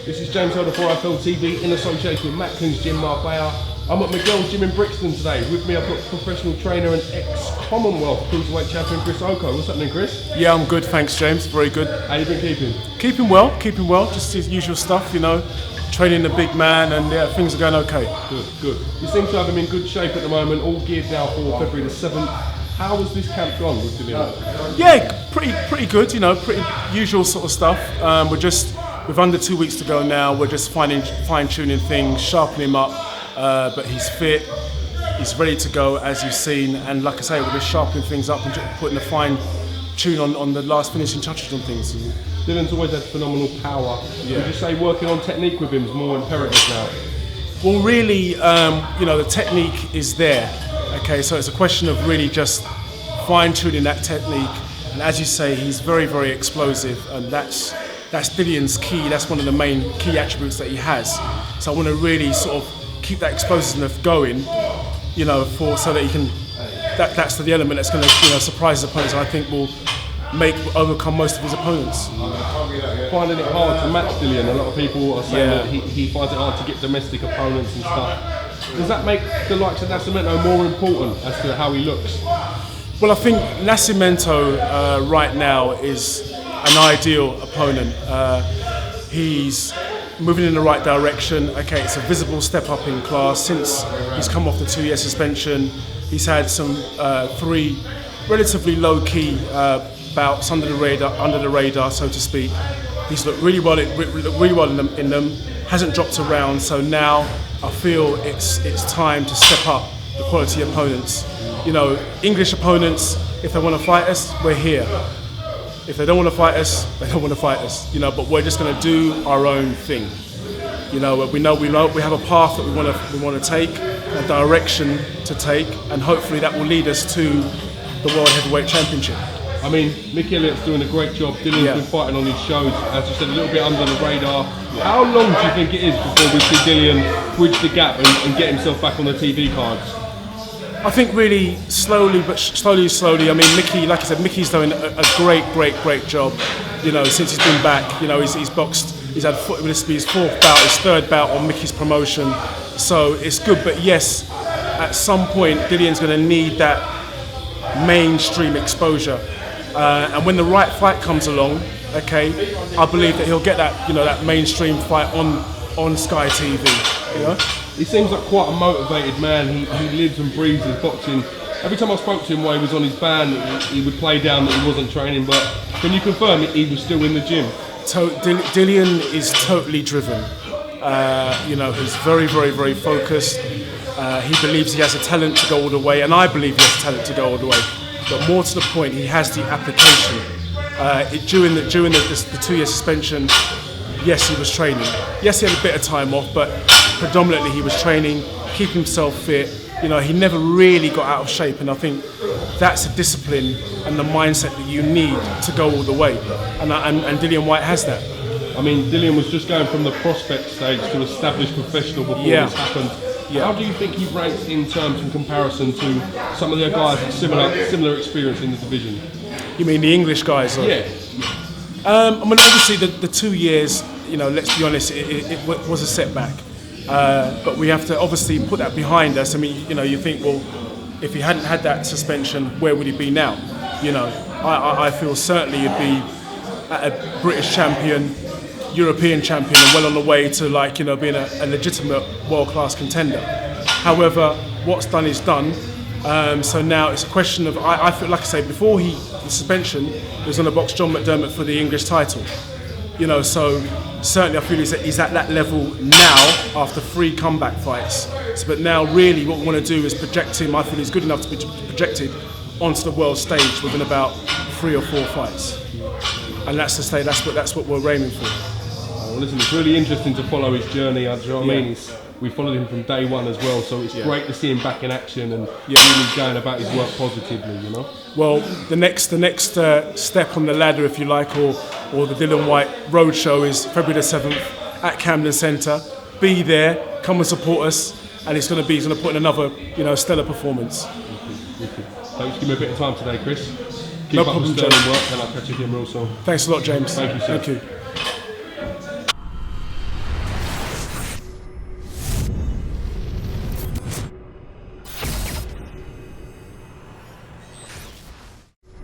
This is James Holder for IFL TV in association with Macklin's Gym Marbella. I'm at Miguel's Gym in Brixton today. With me I've got professional trainer and ex-Commonwealth Cruiserweight Champion Chris Okoh. What's happening, Chris? Yeah, I'm good, thanks James, very good. How you been keeping? Keeping well, just his usual stuff, you know. Training the big man and yeah, things are going okay. Good. You seem to have him in good shape at the moment, all geared now for February the 7th. How has this camp gone with Dillian? Yeah, pretty good, you know, pretty usual sort of stuff. With under 2 weeks to go now, we're just fine-tuning things, sharpening him up, but he's fit, he's ready to go as you've seen, and like I say, we're just sharpening things up and just putting a fine tune on the last finishing touches on things. Dillian's always had phenomenal power. Yeah. Would you say working on technique with him is more imperative now? Well, really, you know, the technique is there. Okay, so it's a question of really just fine-tuning that technique. And as you say, he's very, very explosive, and that's Dillian's key. That's one of the main key attributes that he has. So I want to really sort of keep that explosiveness going, you know, so that he can. That's the element that's going to, you know, surprise his opponents, and I think will overcome most of his opponents. Finding it hard to match Dillian. A lot of people are saying that he finds it hard to get domestic opponents and stuff. Does that make the likes of Nascimento more important as to how he looks? Well, I think Nascimento right now is an ideal opponent. He's moving in the right direction. Okay, it's a visible step up in class since he's come off the 2-year suspension. He's had some 3 relatively low-key bouts under the radar, so to speak. He's looked really well in them. Hasn't dropped around, so now I feel it's time to step up the quality opponents. You know, English opponents, if they want to fight us, we're here. If they don't want to fight us, they don't want to fight us. You know, but we're just going to do our own thing. You know, we have a path that we want to take, a direction to take, and hopefully that will lead us to the World Heavyweight Championship. I mean, Mick Elliott's doing a great job. Dillian's been fighting on his shows, as you said, a little bit under the radar. How long do you think it is before we see Dillian bridge the gap and get himself back on the TV cards? I think really slowly. I mean, Mickey, like I said, Mickey's doing a great job. You know, since he's been back, you know, he's boxed. He's had this will be his 4th bout, his 3rd bout on Mickey's promotion. So it's good, but yes, at some point, Dillian's going to need that mainstream exposure. And when the right fight comes along, okay, I believe that he'll get that, you know, that mainstream fight on Sky TV. You know, he seems like quite a motivated man. He lives and breathes his boxing. Every time I spoke to him while he was on his ban, he would play down that he wasn't training. But can you confirm he was still in the gym? Dillian is totally driven. You know, he's very focused. He believes he has a talent to go all the way, and I believe he has a talent to go all the way. But more to the point, he has the application. During the 2-year suspension, yes, he was training. Yes, he had a bit of time off, but predominantly he was training, keeping himself fit. You know, he never really got out of shape, and I think that's a discipline and the mindset that you need to go all the way. And Dillian Whyte has that. I mean, Dillian was just going from the prospect stage to established professional before this happened. Yeah. How do you think he ranks in terms in comparison to some of the guys with similar experience in the division? You mean the English guys? Or? Yeah. I mean, obviously the 2 years, you know, let's be honest, it was a setback. But we have to obviously put that behind us. I mean, you know, you think, well, if he hadn't had that suspension, where would he be now? You know, I feel certainly he'd be a British champion, European champion, and well on the way to, like, you know, being a legitimate world-class contender. However, what's done is done. So now it's a question of, I feel, like I say, before the suspension, he was going to box John McDermott for the English title. You know, so certainly I feel he's at that level now after 3 comeback fights. But now really what we want to do is project him. I feel he's good enough to be projected onto the world stage within about 3 or 4 fights. And that's the stage, that's what we're aiming for. Well, listen, it's really interesting to follow his journey. Do you know what I mean? We followed him from day one as well, so it's great to see him back in action and really going about his work positively, you know? Well, the next step on the ladder, if you like, or the Dillian Whyte Roadshow is February the 7th at Camden Centre. Be there, come and support us, and he's going to put in another, you know, stellar performance. Thanks for giving me a bit of time today, Chris. Keep No up problem, the sterling work, and I'll catch you again real soon. Thanks a lot, James. Thank you, sir. Thank you.